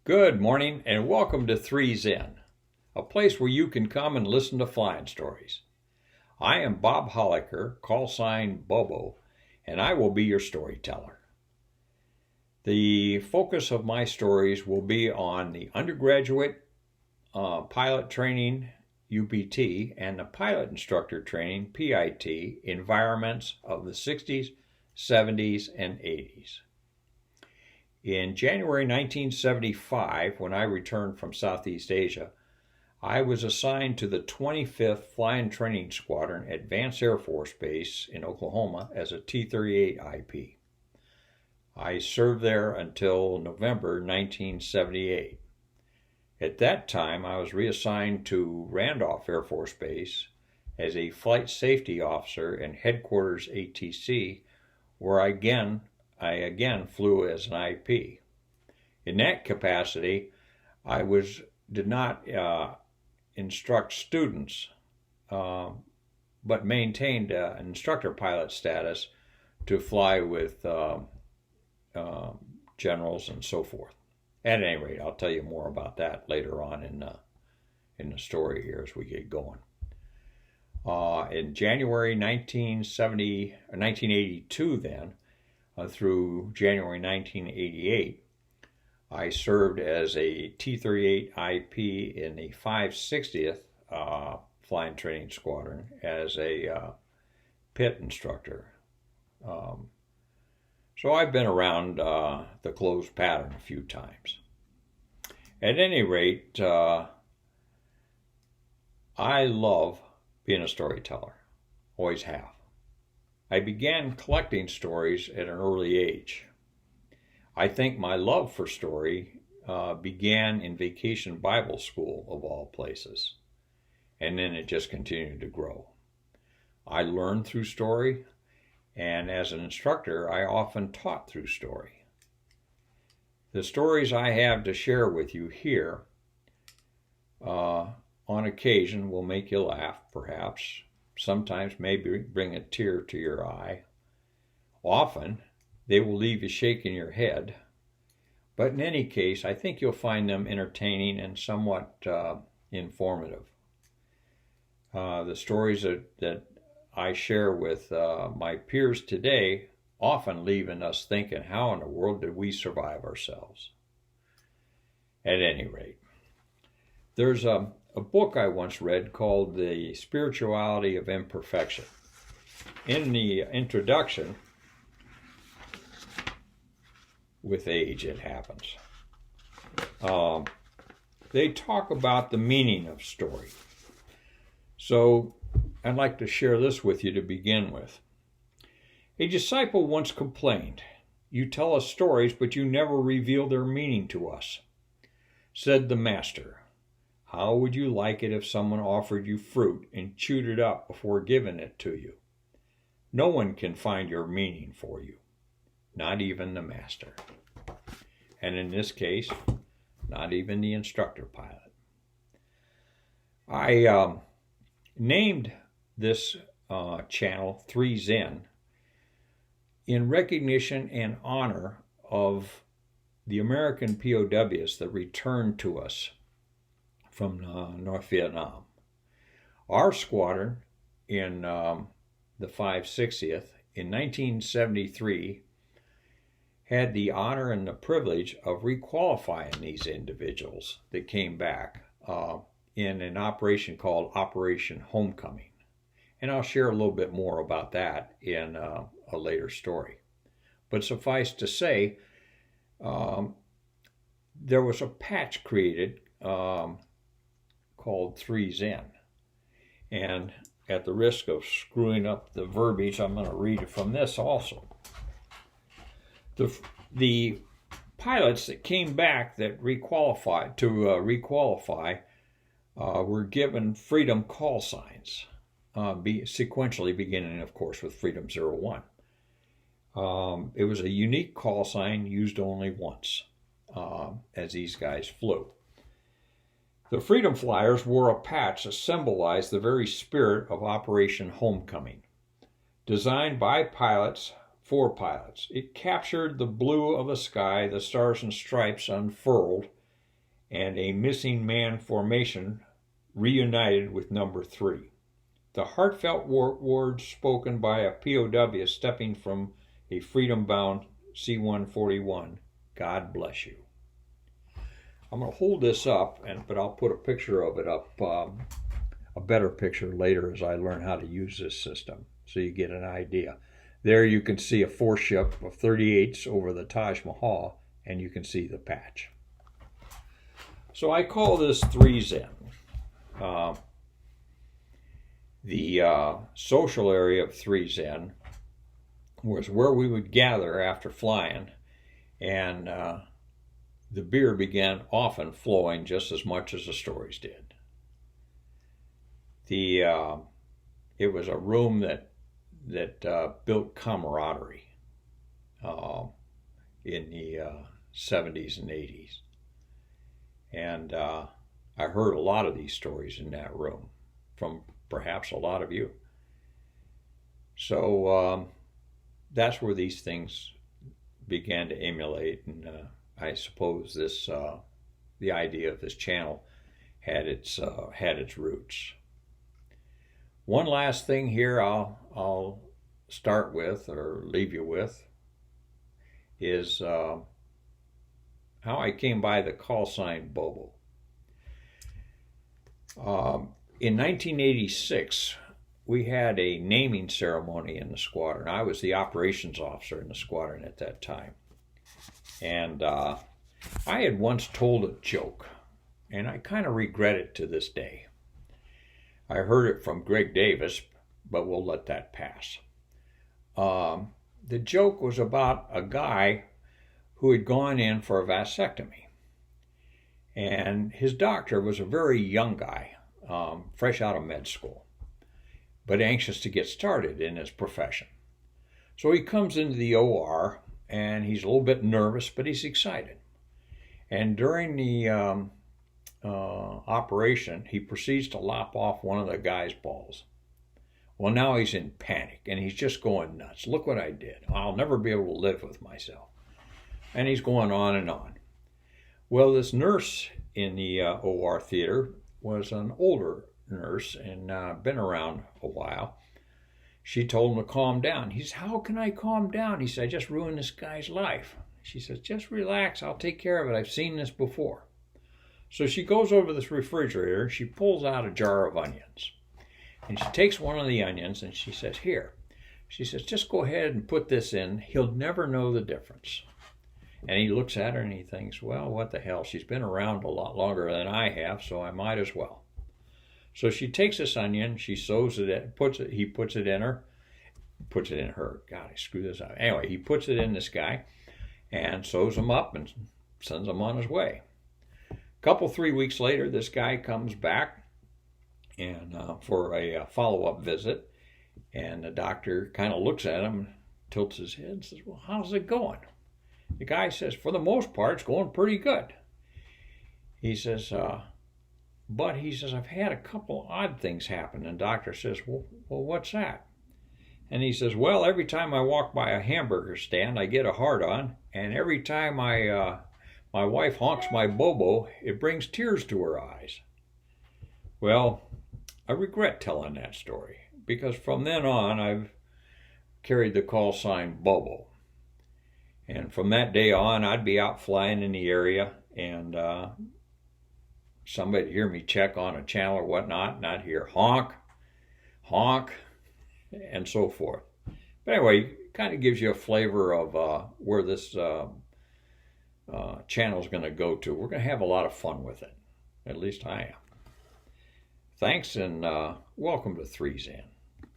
Good morning and welcome to Three's In, a place where you can come and listen to flying stories. I am Bob Holliker, call sign Bobo, and I will be your storyteller. The focus of my stories will be on the Undergraduate Pilot Training, UPT, and the Pilot Instructor Training, PIT, environments of the 60s, 70s, and 80s. In January 1975, when I returned from Southeast Asia, I was assigned to the 25th Flying Training Squadron at Vance Air Force Base in Oklahoma as a T-38 IP. I served there until November 1978. At that time, I was reassigned to Randolph Air Force Base as a flight safety officer in headquarters ATC, where I again flew as an IP. In that capacity, I did not instruct students, but maintained an instructor pilot status to fly with generals and so forth. At any rate, I'll tell you more about that later on in the story here as we get going. In January 1982 then, through January 1988, I served as a T-38 IP in the 560th Flying Training Squadron as a pit instructor. So I've been around the closed pattern a few times. At any rate, I love being a storyteller. Always have. I began collecting stories at an early age. I think my love for story began in Vacation Bible School, of all places, and then it just continued to grow. I learned through story, and as an instructor, I often taught through story. The stories I have to share with you here, on occasion, will make you laugh, perhaps. Sometimes maybe bring a tear to your eye. Often, they will leave you shaking your head. But in any case, I think you'll find them entertaining and somewhat informative. The stories that I share with my peers today often leaving us thinking, how in the world did we survive ourselves? At any rate, there's a book I once read called The Spirituality of Imperfection. In the introduction, with age it happens, they talk about the meaning of story. So I'd like to share this with you to begin with. A disciple once complained, "You tell us stories, but you never reveal their meaning to us." Said the master, "How would you like it if someone offered you fruit and chewed it up before giving it to you? No one can find your meaning for you, not even the master." And in this case, not even the instructor pilot. I named this channel Three's in recognition and honor of the American POWs that returned to us from North Vietnam. Our squadron in the 560th in 1973 had the honor and the privilege of requalifying these individuals that came back in an operation called Operation Homecoming. And I'll share a little bit more about that in a later story. But suffice to say, there was a patch created called Three's In. And at the risk of screwing up the verbiage, I'm going to read it from this also. The pilots that came back that requalified were given freedom call signs, sequentially beginning, of course, with Freedom 01. It was a unique call sign used only once as these guys flew. The Freedom Flyers wore a patch that symbolized the very spirit of Operation Homecoming. Designed by pilots for pilots, it captured the blue of the sky, the stars and stripes unfurled and a missing man formation reunited with number 3. The heartfelt words spoken by a POW stepping from a freedom-bound C-141, God bless you. I'm going to hold this up, but I'll put a picture of it up, a better picture later as I learn how to use this system, so you get an idea. There you can see a 4-ship of 38s over the Taj Mahal, and you can see the patch. So I call this 3Zen. The social area of 3Zen was where we would gather after flying, and the beer began often flowing just as much as the stories did. It was a room that built camaraderie in the 70s and 80s. And I heard a lot of these stories in that room from perhaps a lot of you. So that's where these things began to emulate, and I suppose this the idea of this channel had its roots. One last thing here I'll start with, or leave you with, is how I came by the call sign Bobo. In 1986, we had a naming ceremony in the squadron. I was the operations officer in the squadron at that time. And I had once told a joke, and I kind of regret it to this day. I heard it from Greg Davis, but we'll let that pass. The joke was about a guy who had gone in for a vasectomy. And his doctor was a very young guy, fresh out of med school, but anxious to get started in his profession. So he comes into the OR, and he's a little bit nervous, but he's excited. And during the operation, he proceeds to lop off one of the guy's balls. Well, now he's in panic, and he's just going nuts. Look what I did. I'll never be able to live with myself. And he's going on and on. Well, this nurse in the OR theater was an older nurse and been around a while. She told him to calm down. He said, how can I calm down? He said, I just ruined this guy's life. She says, just relax. I'll take care of it. I've seen this before. So she goes over to this refrigerator. She pulls out a jar of onions. And she takes one of the onions and she says, here. She says, just go ahead and put this in. He'll never know the difference. And he looks at her and he thinks, well, what the hell? She's been around a lot longer than I have, so I might as well. So she takes this onion, she sews it in, he puts it in her. God, I screwed this up. Anyway, he puts it in this guy and sews him up and sends him on his way. 3 weeks later, this guy comes back and for a follow-up visit, and the doctor kind of looks at him, tilts his head and says, well, how's it going? The guy says, for the most part, it's going pretty good. He says, but he says, I've had a couple odd things happen. And the doctor says, well, what's that? And he says, well, every time I walk by a hamburger stand, I get a hard-on. And every time my wife honks my Bobo, it brings tears to her eyes. Well, I regret telling that story, because from then on, I've carried the call sign Bobo. And from that day on, I'd be out flying in the area, and somebody would hear me check on a channel or whatnot, and I'd hear honk, honk, and so forth. But anyway, it kind of gives you a flavor of where this channel is going to go to. We're going to have a lot of fun with it. At least I am. Thanks, and welcome to 3Zen.